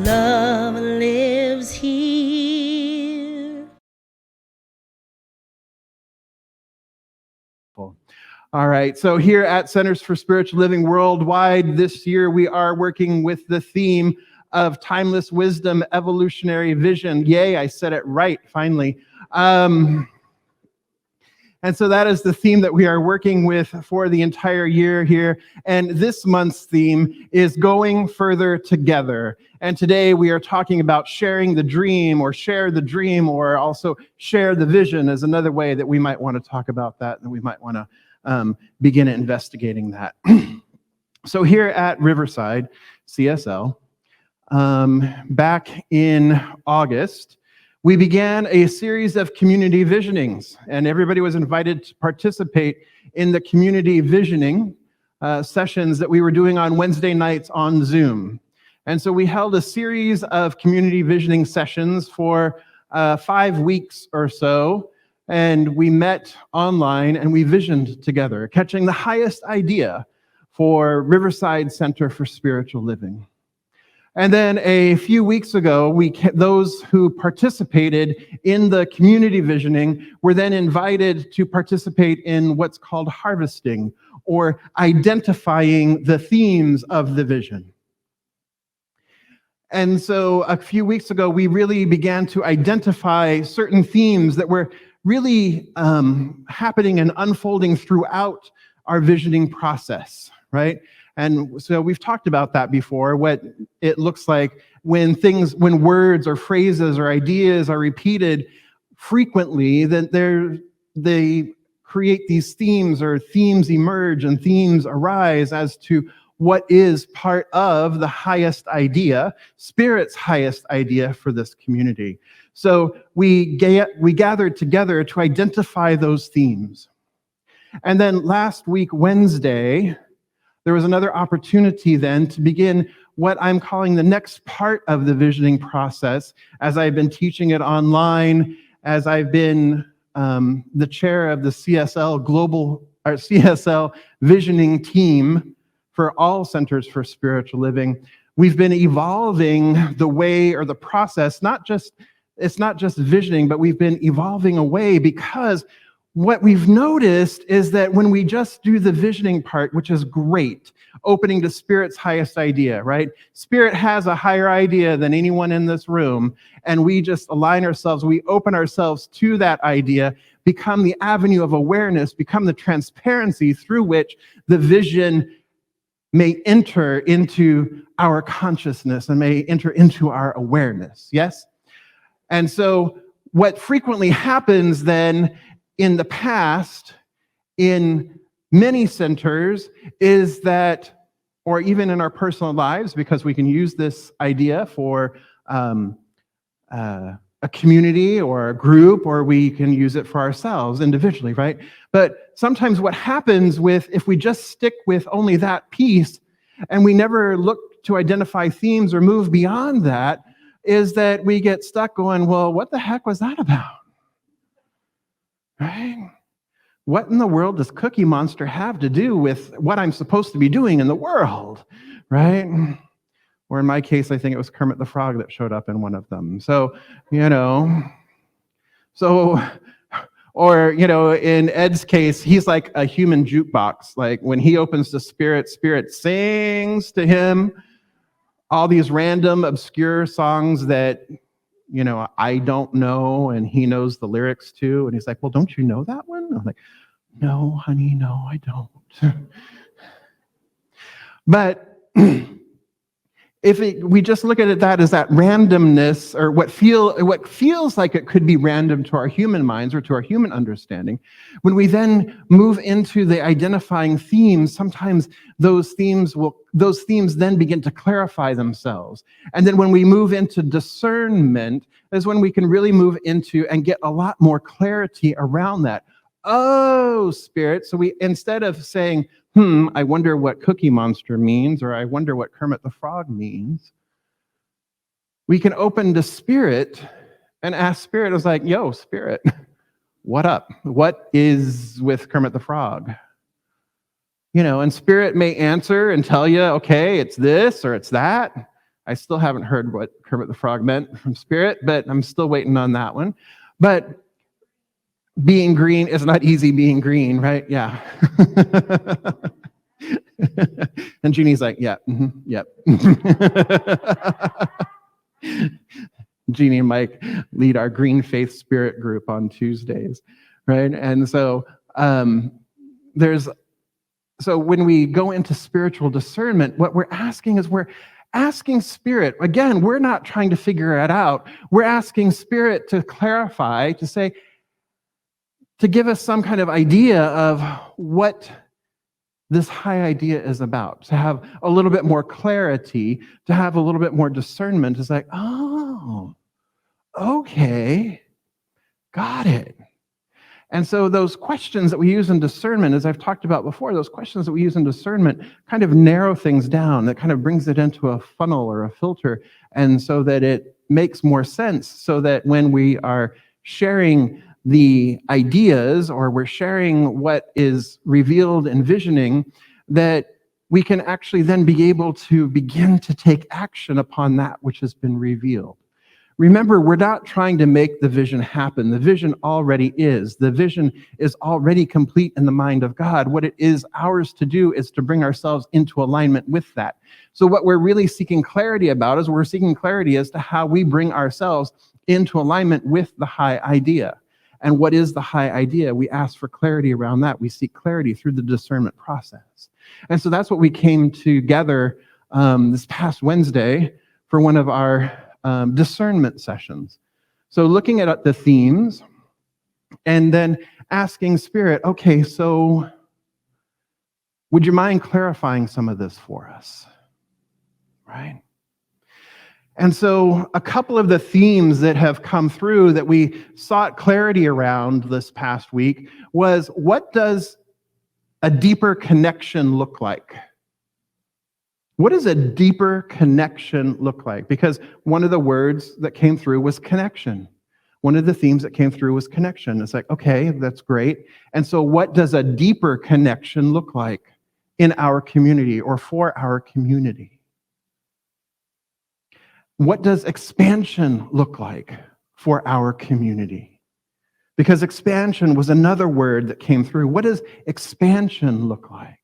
love lives here. All right, so here at Centers for Spiritual Living Worldwide, this year we are working with the theme of timeless wisdom, evolutionary vision. Yay, I said it right, finally. And so that is the theme that we are working with for the entire year here. And this month's theme is going further together. And today we are talking about sharing the dream, or share the dream, or also share the vision is another way that we might want to talk about that, and we might want to begin investigating that. So here at Riverside, CSL, back in August, we began a series of community visionings, and everybody was invited to participate in the community visioning sessions that we were doing on Wednesday nights on Zoom. And so we held a series of community visioning sessions for 5 weeks or so, and we met online and we visioned together, catching the highest idea for Riverside Center for Spiritual Living. And then a few weeks ago, those who participated in the community visioning were then invited to participate in what's called harvesting, or identifying the themes of the vision. And so a few weeks ago, we really began to identify certain themes that were really happening and unfolding throughout our visioning process, right? And so we've talked about that before, what it looks like when words or phrases or ideas are repeated frequently, then they create these themes, or themes emerge and themes arise as to what is part of the highest idea, Spirit's highest idea for this community. So we gathered together to identify those themes. And then last week, Wednesday, there was another opportunity then to begin what I'm calling the next part of the visioning process, as I've been teaching it online, as I've been the chair of the CSL visioning team for all Centers for Spiritual Living. We've been evolving the way, or the process, it's not just visioning, but we've been evolving away, because what we've noticed is that when we just do the visioning part, which is great, opening to Spirit's highest idea, right? Spirit has a higher idea than anyone in this room, and we just align ourselves, we open ourselves to that idea, become the avenue of awareness, become the transparency through which the vision may enter into our consciousness and may enter into our awareness, yes? And so what frequently happens then in the past, in many centers, is that, or even in our personal lives, because we can use this idea for a community or a group, or we can use it for ourselves individually, right? But sometimes what happens if we just stick with only that piece, and we never look to identify themes or move beyond that, is that we get stuck going, well, what the heck was that about? Right? What in the world does Cookie Monster have to do with what I'm supposed to be doing in the world? Right? Or in my case, I think it was Kermit the Frog that showed up in one of them. So, or, in Ed's case, he's like a human jukebox. Like when he opens to Spirit, Spirit sings to him all these random, obscure songs that, I don't know, and he knows the lyrics too. And he's like, well, don't you know that one? I'm like, no, honey, no, I don't. But if we just look at it that as that randomness, or what feels like it could be random to our human minds or to our human understanding, when we then move into the identifying themes, sometimes those themes then begin to clarify themselves. And then when we move into discernment is when we can really move into and get a lot more clarity around that. Oh, Spirit. So we, instead of saying, I wonder what Cookie Monster means, or I wonder what Kermit the Frog means, we can open to Spirit and ask Spirit. I was like, yo, Spirit, what up? What is with Kermit the Frog? And Spirit may answer and tell you, okay, it's this or it's that. I still haven't heard what Kermit the Frog meant from Spirit, but I'm still waiting on that one. But being green is not easy being green, right? Yeah. And Jeannie's like, yeah, yep. Jeannie and Mike lead our Green Faith Spirit group on Tuesdays, right? And so so when we go into spiritual discernment, what we're asking is we're asking Spirit. Again, we're not trying to figure it out. We're asking Spirit to clarify, to say, to give us some kind of idea of what this high idea is about, to have a little bit more clarity, to have a little bit more discernment. It's like, oh, okay, got it. And so those questions that we use in discernment, as I've talked about before, those questions that we use in discernment kind of narrow things down. That kind of brings it into a funnel or a filter, and so that it makes more sense, so that when we are sharing the ideas or we're sharing what is revealed in visioning, that we can actually then be able to begin to take action upon that which has been revealed. Remember, we're not trying to make the vision happen. The vision already is. The vision is already complete in the mind of God. What it is ours to do is to bring ourselves into alignment with that. So what we're really seeking clarity about is we're seeking clarity as to how we bring ourselves into alignment with the high idea. And what is the high idea? We ask for clarity around that. We seek clarity through the discernment process. And so that's what we came together this past Wednesday for one of our discernment sessions. So looking at the themes and then asking Spirit, okay, so would you mind clarifying some of this for us? Right? And so a couple of the themes that have come through that we sought clarity around this past week was, what does a deeper connection look like? What does a deeper connection look like? Because one of the words that came through was connection. One of the themes that came through was connection. It's like, okay, that's great. And so what does a deeper connection look like in our community or for our community? What does expansion look like for our community? Because expansion was another word that came through. What does expansion look like?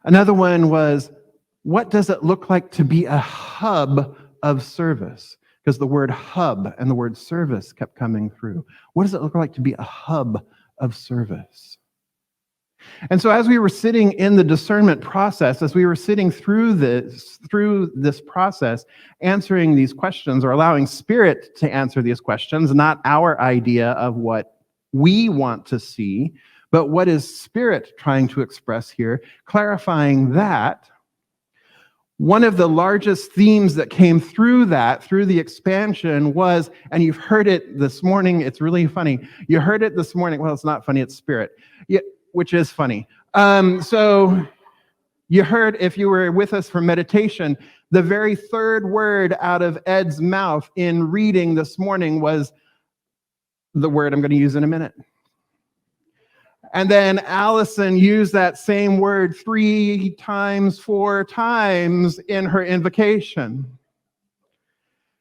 Another one was, what does it look like to be a hub of service? Because the word hub and the word service kept coming through. What does it look like to be a hub of service? And so as we were sitting in the discernment process, as we were sitting through this process, answering these questions or allowing Spirit to answer these questions, not our idea of what we want to see, but what is Spirit trying to express here, clarifying that, one of the largest themes that came through the expansion was, and you've heard it this morning, it's really funny. You heard it this morning. Well, it's not funny, it's Spirit. Yeah, which is funny. So you heard, if you were with us for meditation, the very third word out of Ed's mouth in reading this morning was the word I'm going to use in a minute. And then Allison used that same word 4 times in her invocation.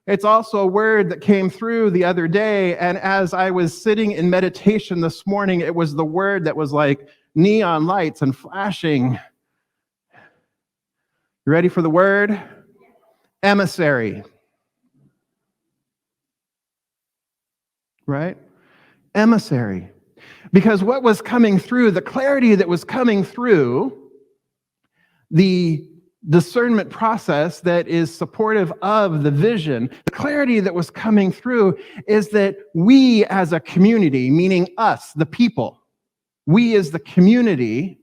It's also a word that came through the other day, and as I was sitting in meditation this morning, it was the word that was like neon lights and flashing. You ready for the word? Emissary. Right? Emissary. Because what was coming through, the clarity that was coming through, the discernment process that is supportive of the vision, the clarity that was coming through is that we as a community, meaning us, the people, we as the community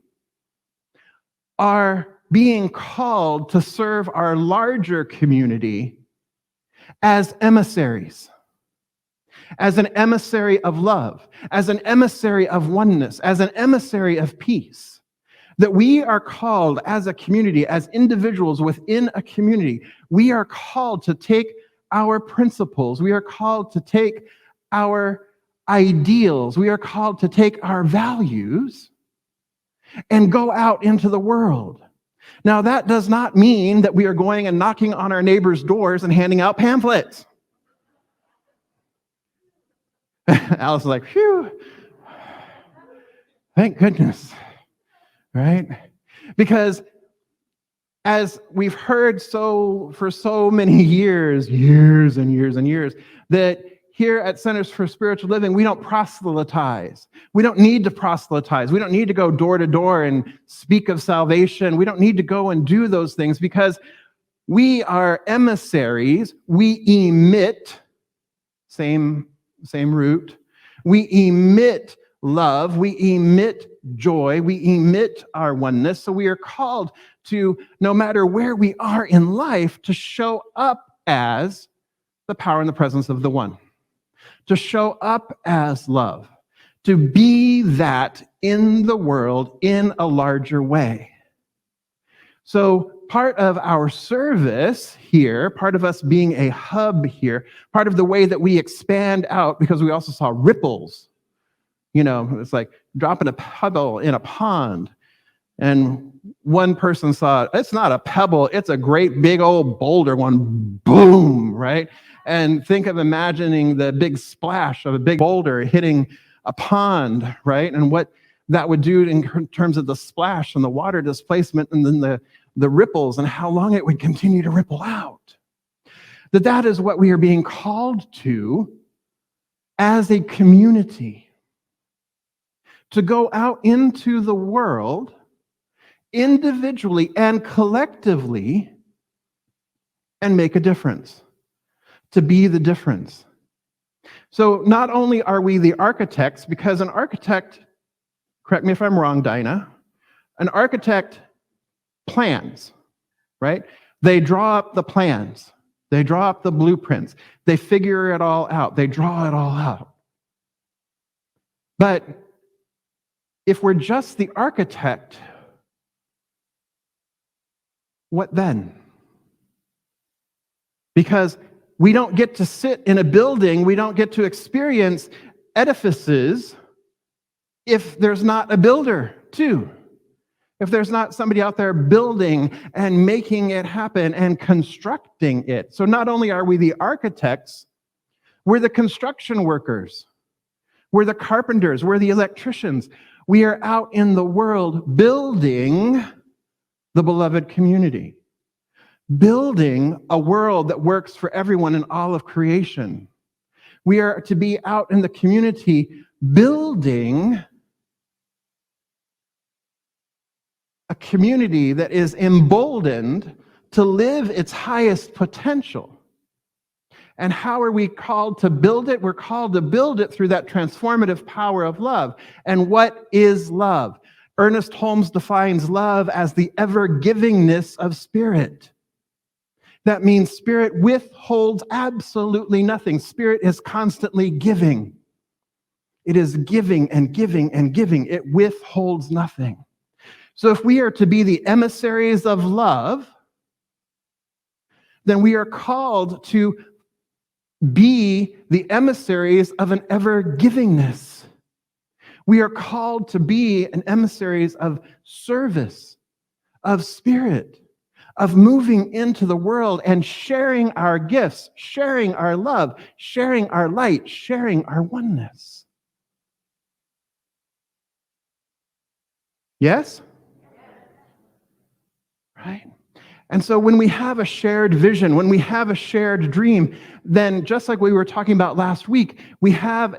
are being called to serve our larger community as emissaries, as an emissary of love, as an emissary of oneness, as an emissary of peace. That we are called as a community, as individuals within a community, we are called to take our principles, we are called to take our ideals, we are called to take our values and go out into the world. Now, that does not mean that we are going and knocking on our neighbors' doors and handing out pamphlets. Alice is like, phew, thank goodness, right? Because as we've heard for so many years and years, that here at Centers for Spiritual Living, we don't proselytize. We don't need to proselytize. We don't need to go door to door and speak of salvation. We don't need to go and do those things because we are emissaries. We emit, same root. We emit love. We emit joy. We emit our oneness. So we are called to, no matter where we are in life, to show up as the power and the presence of the one. To show up as love, to be that in the world in a larger way. So part of our service here, part of us being a hub here, part of the way that we expand out, because we also saw ripples. It's like dropping a pebble in a pond. And one person saw, it's not a pebble, it's a great big old boulder, one boom, right? And think of imagining the big splash of a big boulder hitting a pond, right? And what that would do in terms of the splash and the water displacement and then the ripples and how long it would continue to ripple out. That is what we are being called to as a community. To go out into the world individually and collectively and make a difference. To be the difference. So not only are we the architects, because an architect, correct me if I'm wrong, Dinah, an architect plans, right? They draw up the plans. They draw up the blueprints. They figure it all out. They draw it all out. But if we're just the architect, what then? Because we don't get to sit in a building, we don't get to experience edifices if there's not a builder too. If there's not somebody out there building and making it happen and constructing it. So not only are we the architects, we're the construction workers. We're the carpenters, we're the electricians. We are out in the world building the beloved community. Building a world that works for everyone in all of creation. We are to be out in the community building a community that is emboldened to live its highest potential. And how are we called to build it? We're called to build it through that transformative power of love. And what is love? Ernest Holmes defines love as the ever-givingness of spirit. That means spirit withholds absolutely nothing. Spirit is constantly giving. It is giving and giving and giving. It withholds nothing. So if we are to be the emissaries of love, then we are called to be the emissaries of an ever-givingness. We are called to be an emissaries of service, of spirit, of moving into the world and sharing our gifts, sharing our love, sharing our light, sharing our oneness. Yes? Right? And so when we have a shared vision, when we have a shared dream, then just like we were talking about last week, we have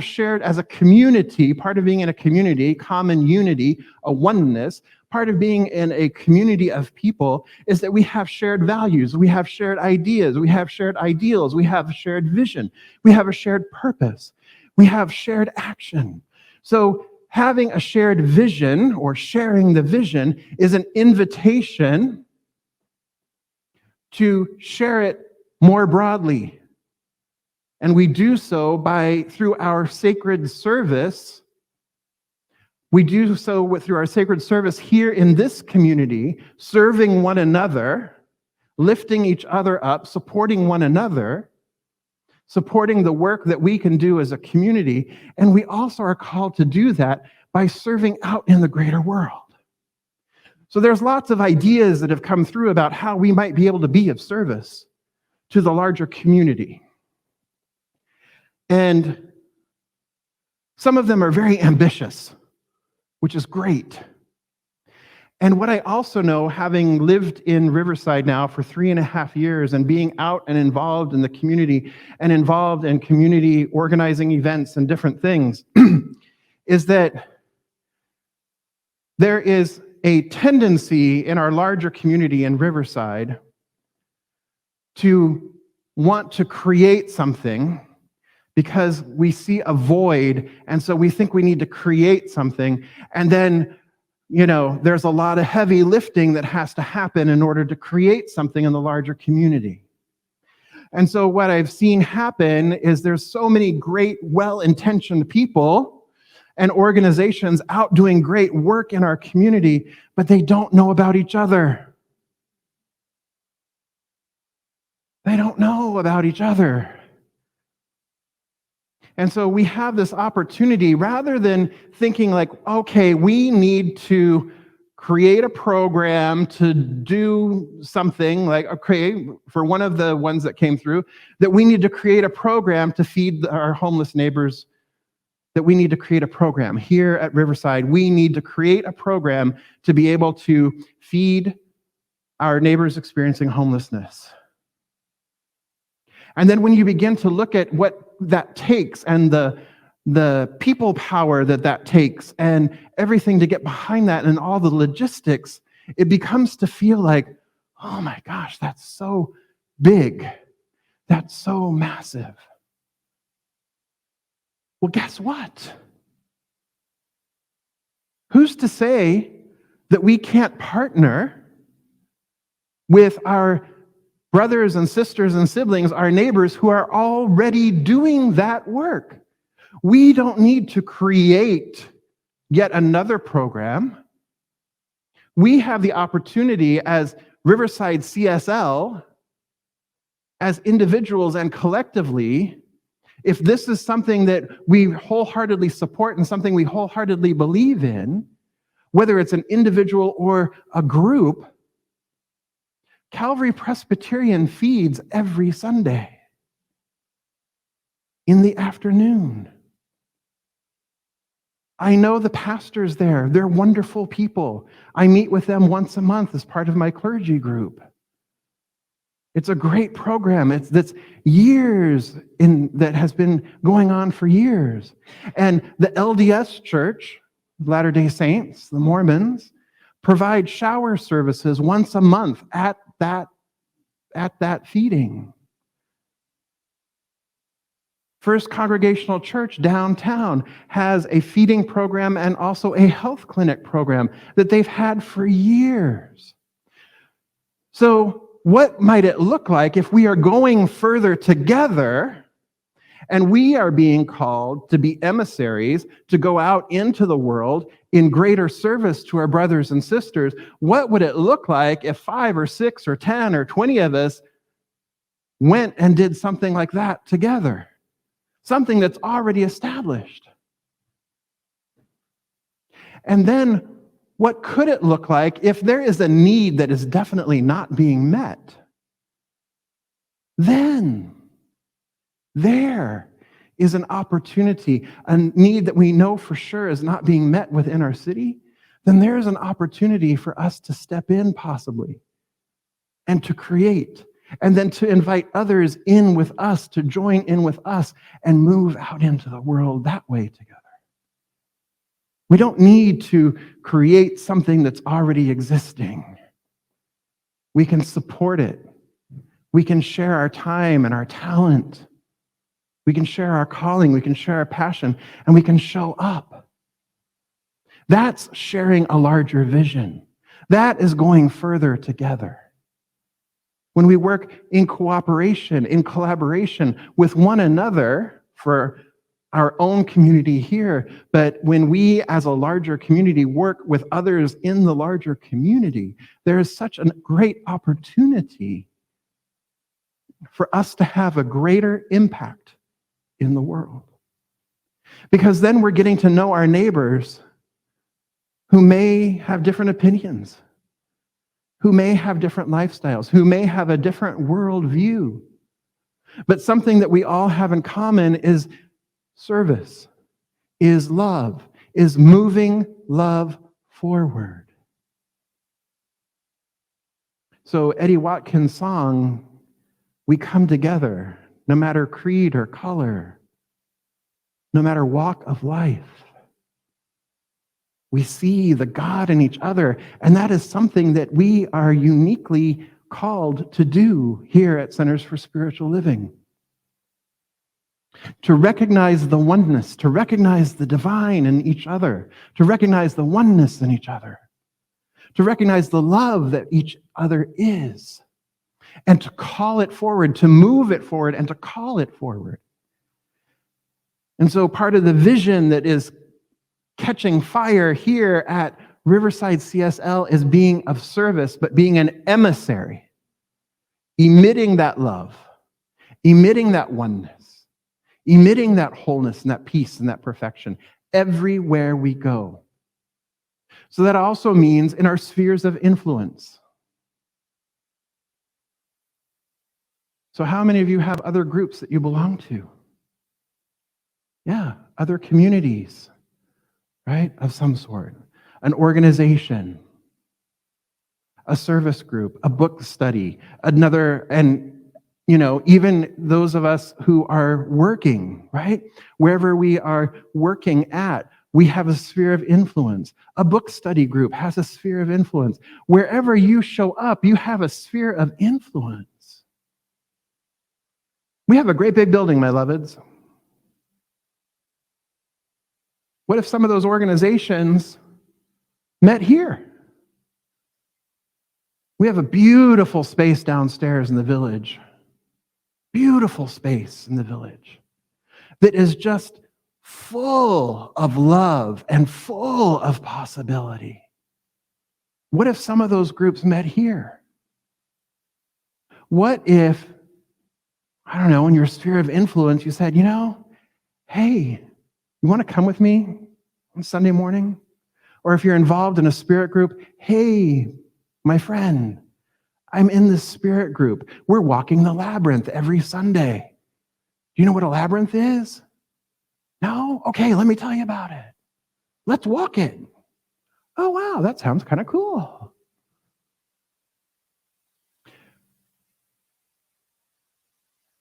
shared as a community, part of being in a community, common unity, a oneness. Part of being in a community of people is that we have shared values, we have shared ideas, we have shared ideals, we have a shared vision, we have a shared purpose, we have shared action. So having a shared vision or sharing the vision is an invitation to share it more broadly. And we do so through our sacred service. We do so through our sacred service here in this community, serving one another, lifting each other up, supporting one another, supporting the work that we can do as a community. And we also are called to do that by serving out in the greater world. So there's lots of ideas that have come through about how we might be able to be of service to the larger community. And some of them are very ambitious, which is great. And what I also know, having lived in Riverside now for 3.5 years and being out and involved in the community and involved in community organizing events and different things, is that there is a tendency in our larger community in Riverside to want to create something because we see a void, and so we think we need to create something, and then there's a lot of heavy lifting that has to happen in order to create something in the larger community. And so what I've seen happen is there's so many great, well-intentioned people and organizations out doing great work in our community, but they don't know about each other. They don't know about each other. And so we have this opportunity, rather than thinking like, okay, we need to create a program to do something, like, okay, for one of the ones that came through, that we need to create a program to feed our homeless neighbors, that we need to create a program. Here at Riverside, we need to create a program to be able to feed our neighbors experiencing homelessness. And then when you begin to look at what that takes and the people power that takes and everything to get behind that and all the logistics, it becomes to feel like, oh my gosh, that's so big. That's so massive. Well, guess what? Who's to say that we can't partner with our brothers and sisters and siblings, our neighbors who are already doing that work? We don't need to create yet another program. We have the opportunity as Riverside CSL, as individuals and collectively, if this is something that we wholeheartedly support and something we wholeheartedly believe in, whether it's an individual or a group, Calvary Presbyterian feeds every Sunday in the afternoon. I know the pastors there. They're wonderful people. I meet with them once a month as part of my clergy group. It's a great program. That's years that has been going on for years. And the LDS Church, Latter-day Saints, the Mormons, provide shower services once a month at that feeding. First Congregational Church downtown has a feeding program and also a health clinic program that they've had for years. So what might it look like if we are going further together and we are being called to be emissaries to go out into the world in greater service to our brothers and sisters? What would it look like if 5 or 6 or 10 or 20 of us went and did something like that together? Something that's already established. And then what could it look like if there is a need that is definitely not being met? Then there is an opportunity, a need that we know for sure is not being met within our city. Then there is an opportunity for us to step in possibly and to create, and then to invite others in with us, to join in with us and move out into the world that way together. We don't need to create something that's already existing. We can support it. We can share our time and our talent. We can share our calling. We can share our passion, and we can show up. That's sharing a larger vision. That is going further together. When we work in cooperation, in collaboration with one another for our own community here, but when we as a larger community work with others in the larger community, there is such a great opportunity for us to have a greater impact in the world. Because then we're getting to know our neighbors who may have different opinions. who may have different lifestyles, who may have a different worldview. But something that we all have in common is service, is love, is moving love forward. So Eddie Watkins' song, "We Come Together," no matter creed or color, no matter walk of life, we see the God in each other, and that is something that we are uniquely called to do here at Centers for Spiritual Living. To recognize the oneness, to recognize the divine in each other, to recognize the oneness in each other, to recognize the love that each other is, and to call it forward, to move it forward, and to call it forward. And so part of the vision that is catching fire here at Riverside CSL is being of service, but being an emissary, emitting that love, emitting that oneness, emitting that wholeness and that peace and that perfection everywhere we go. So that also means in our spheres of influence. So how many of you have other groups that you belong to? Yeah, other communities, right, of some sort. An organization, a service group, a book study, another, and even those of us who are working, right? Wherever we are working at, we have a sphere of influence. A book study group has a sphere of influence. Wherever you show up, you have a sphere of influence. We have a great big building, my loveds. What if some of those organizations met here? We have a beautiful space downstairs in the village. Beautiful space in the village that is just full of love and full of possibility. What if some of those groups met here? What if, I don't know, in your sphere of influence, you said, hey, you want to come with me on Sunday morning? Or if you're involved in a spirit group, hey, my friend, I'm in this spirit group. We're walking the labyrinth every Sunday. Do you know what a labyrinth is? No? Okay, let me tell you about it. Let's walk it. Oh, wow, that sounds kind of cool.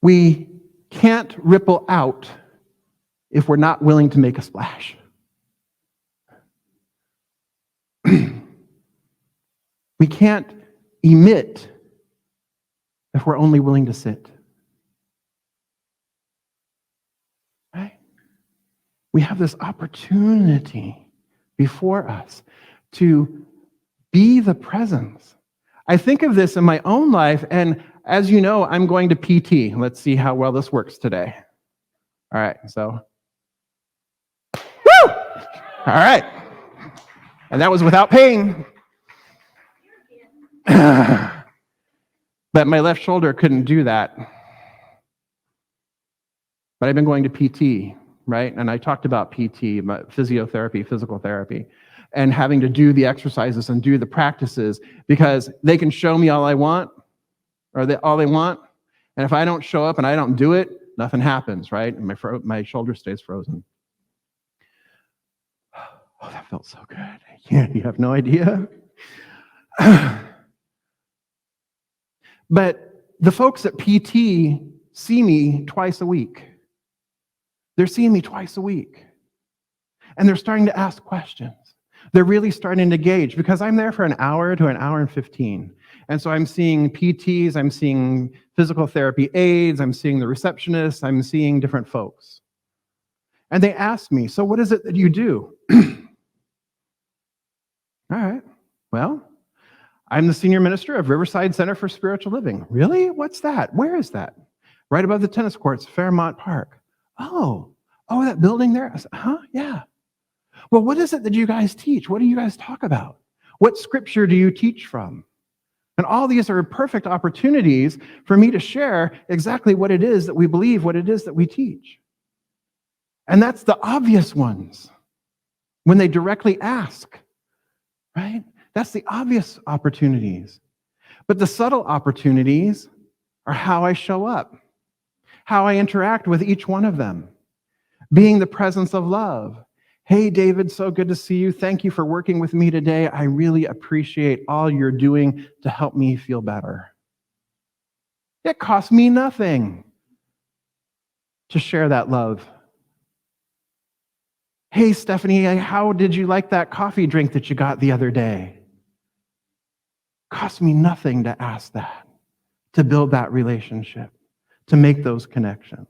We can't ripple out if we're not willing to make a splash. We can't emit if we're only willing to sit. Right? We have this opportunity before us to be the presence. I think of this in my own life, and as you know, I'm going to PT. Let's see how well this works today. All right, so. Woo! All right. And that was without pain. But my left shoulder couldn't do that. But I've been going to PT, right? And I talked about PT, physiotherapy, physical therapy, and having to do the exercises and do the practices because they can show me all I want, or all they want. And if I don't show up and I don't do it, nothing happens, right? And my shoulder stays frozen. Oh, that felt so good. Yeah, you have no idea. But the folks at PT see me twice a week. They're seeing me twice a week. And they're starting to ask questions. They're really starting to gauge because I'm there for an hour to an hour and 15. And so I'm seeing PTs, I'm seeing physical therapy aides, I'm seeing the receptionists, I'm seeing different folks. And they ask me, so what is it that you do? All right, well, I'm the senior minister of Riverside Center for Spiritual Living. Really? What's that? Where is that? Right above the tennis courts, Fairmont Park. Oh, that building there? I said, huh? Yeah. Well, what is it that you guys teach? What do you guys talk about? What scripture do you teach from? And all these are perfect opportunities for me to share exactly what it is that we believe, what it is that we teach. And that's the obvious ones when they directly ask, right? That's the obvious opportunities. But the subtle opportunities are how I show up, how I interact with each one of them, being the presence of love. Hey, David, so good to see you. Thank you for working with me today. I really appreciate all you're doing to help me feel better. It costs me nothing to share that love. Hey, Stephanie, how did you like that coffee drink that you got the other day? It costs me nothing to ask that, to build that relationship, to make those connections.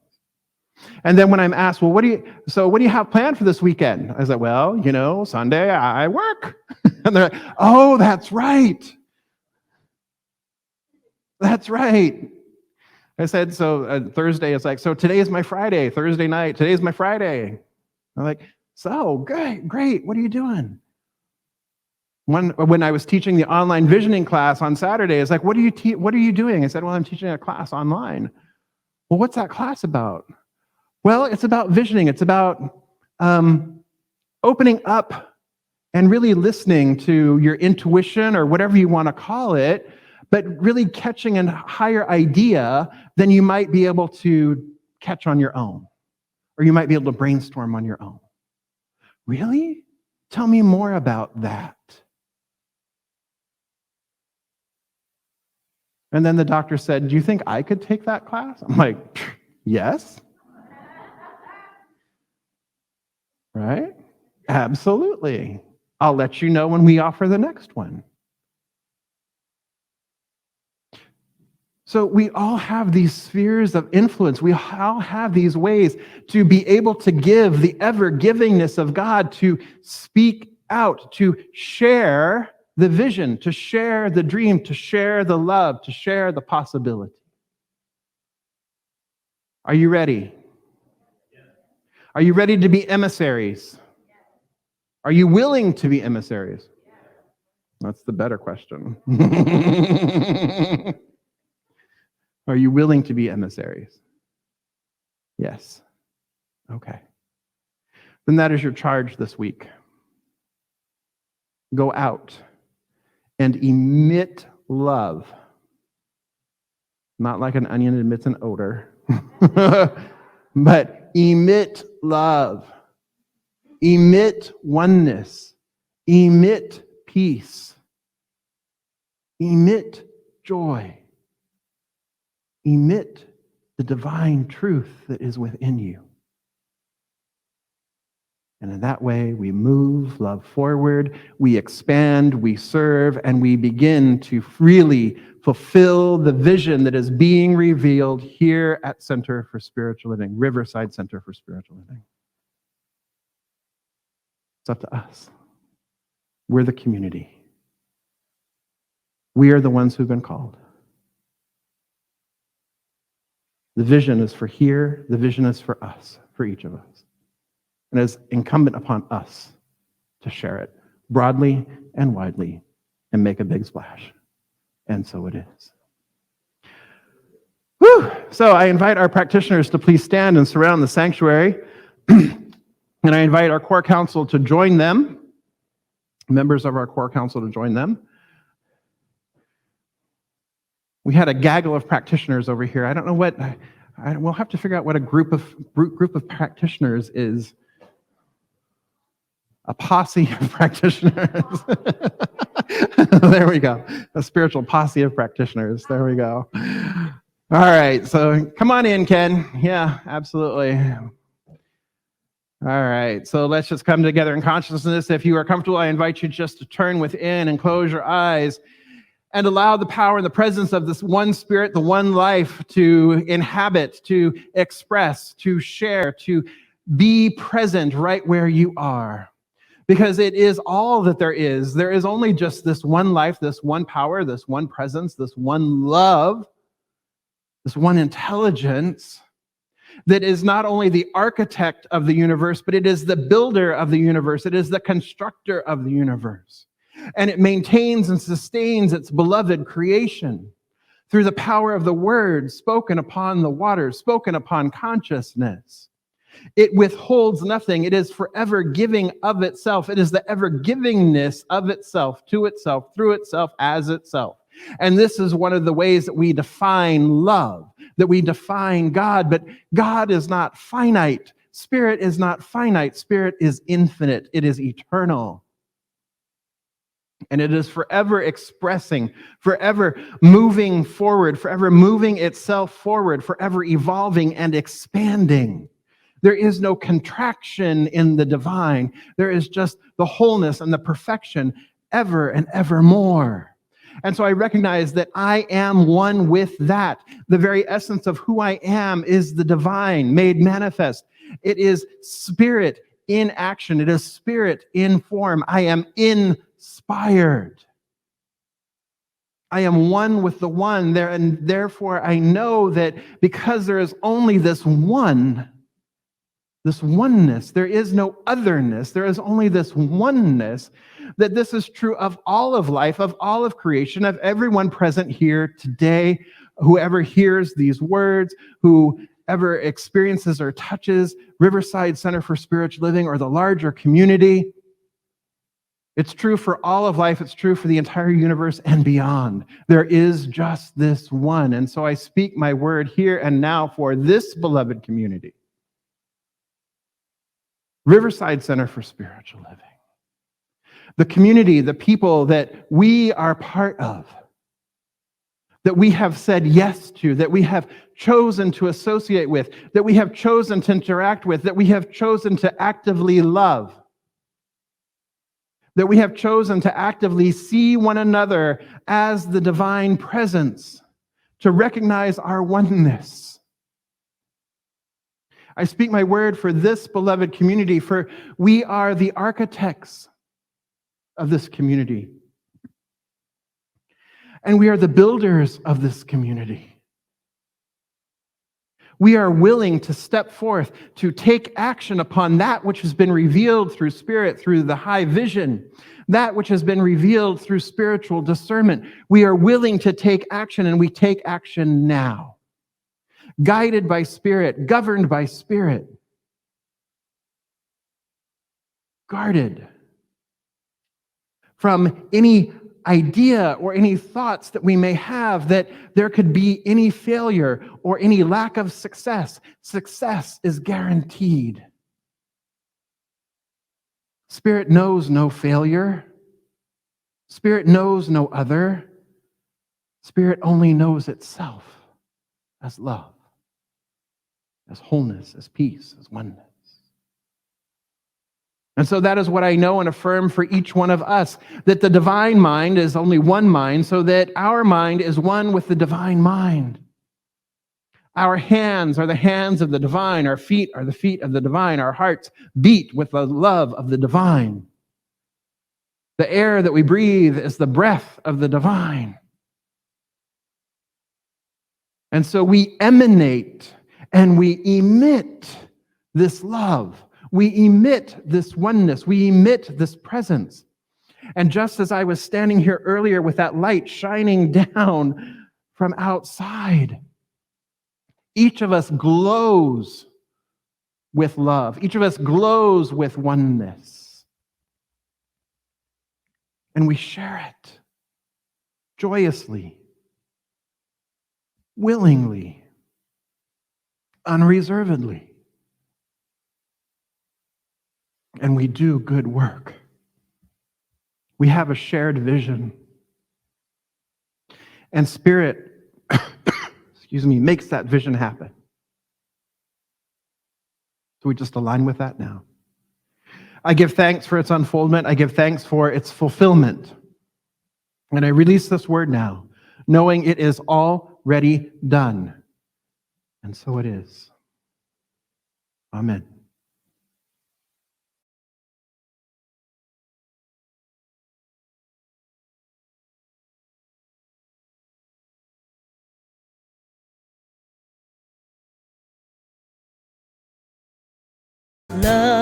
And then when I'm asked, well, what do you have planned for this weekend? I said, well, Sunday I work. And they're like, oh, that's right. That's right. I said, so Thursday is like, so today is my Friday, Thursday night, today's my Friday. I'm like, so great. What are you doing? When I was teaching the online visioning class on Saturday, it's like, what are you doing? I said, well, I'm teaching a class online. Well, what's that class about? Well, it's about visioning. It's about opening up and really listening to your intuition or whatever you want to call it, but really catching a higher idea than you might be able to catch on your own, or you might be able to brainstorm on your own. Really? Tell me more about that. And then the doctor said, do you think I could take that class? I'm like, yes. Right? Absolutely. I'll let you know when we offer the next one. So we all have these spheres of influence. We all have these ways to be able to give the ever-givingness of God, to speak out, to share the vision, to share the dream, to share the love, to share the possibility. Are you ready? Are you ready to be emissaries? Are you willing to be emissaries? That's the better question. Are you willing to be emissaries? Yes. Okay. Then that is your charge this week. Go out and emit love. Not like an onion emits an odor, but emit love. Emit oneness. Emit peace. Emit joy. Emit the divine truth that is within you. And in that way, we move love forward, we expand, we serve, and we begin to really fulfill the vision that is being revealed here at Center for Spiritual Living, Riverside Center for Spiritual Living. It's up to us. We're the community. We are the ones who've been called. The vision is for here. The vision is for us, for each of us. And it's incumbent upon us to share it broadly and widely and make a big splash. And so it is. Whew. So I invite our practitioners to please stand and surround the sanctuary. And I invite our core council to join them, members of our core council to join them. We had a gaggle of practitioners over here. I don't know what, we'll have to figure out what a group of practitioners is. A posse of practitioners. There we go. A spiritual posse of practitioners. There we go. All right, so come on in, Ken. Yeah, absolutely. All right, so let's just come together in consciousness. If you are comfortable, I invite you just to turn within and close your eyes and allow the power and the presence of this one spirit, the one life, to inhabit, to express, to share, to be present right where you are. Because it is all that there is. There is only just this one life, this one power, this one presence, this one love, this one intelligence that is not only the architect of the universe, but it is the builder of the universe. It is the constructor of the universe. And it maintains and sustains its beloved creation through the power of the word spoken upon the waters, spoken upon consciousness. It withholds nothing. It is forever giving of itself. It is the ever givingness of itself, to itself, through itself, as itself. And this is one of the ways that we define love, that we define God. But God is not finite. Spirit is not finite. Spirit is infinite. It is eternal. And it is forever expressing, forever moving forward, forever moving itself forward, forever evolving and expanding. There is no contraction in the divine. There is just the wholeness and the perfection ever and evermore. And so I recognize that I am one with that. The very essence of who I am is the divine made manifest. It is spirit in action. It is spirit in form. I am inspired. I am one with the one there, and therefore I know that because there is only this one, this oneness, there is no otherness, there is only this oneness, that this is true of all of life, of all of creation, of everyone present here today, whoever hears these words, whoever experiences or touches Riverside Center for Spiritual Living or the larger community. It's true for all of life. It's true for the entire universe and beyond. There is just this one. And so I speak my word here and now for this beloved community. Riverside Center for Spiritual Living. The community, the people that we are part of, that we have said yes to, that we have chosen to associate with, that we have chosen to interact with, that we have chosen to actively love, that we have chosen to actively see one another as the divine presence, to recognize our oneness. I speak my word for this beloved community, for we are the architects of this community. And we are the builders of this community. We are willing to step forth, to take action upon that which has been revealed through spirit, through the high vision, that which has been revealed through spiritual discernment. We are willing to take action, and we take action now. Guided by spirit, governed by spirit, guarded from any idea or any thoughts that we may have that there could be any failure or any lack of success. Success is guaranteed. Spirit knows no failure. Spirit knows no other. Spirit only knows itself as love, as wholeness, as peace, as oneness. And so that is what I know and affirm for each one of us, that the divine mind is only one mind, so that our mind is one with the divine mind. Our hands are the hands of the divine. Our feet are the feet of the divine. Our hearts beat with the love of the divine. The air that we breathe is the breath of the divine. And so we emanate and we emit this love. We emit this oneness. We emit this presence. And just as I was standing here earlier with that light shining down from outside, each of us glows with love. Each of us glows with oneness. And we share it joyously, willingly, unreservedly. And we do good work. We have a shared vision. And Spirit, makes that vision happen. So we just align with that now. I give thanks for its unfoldment. I give thanks for its fulfillment. And I release this word now, knowing it is already done. And so it is. Amen. Love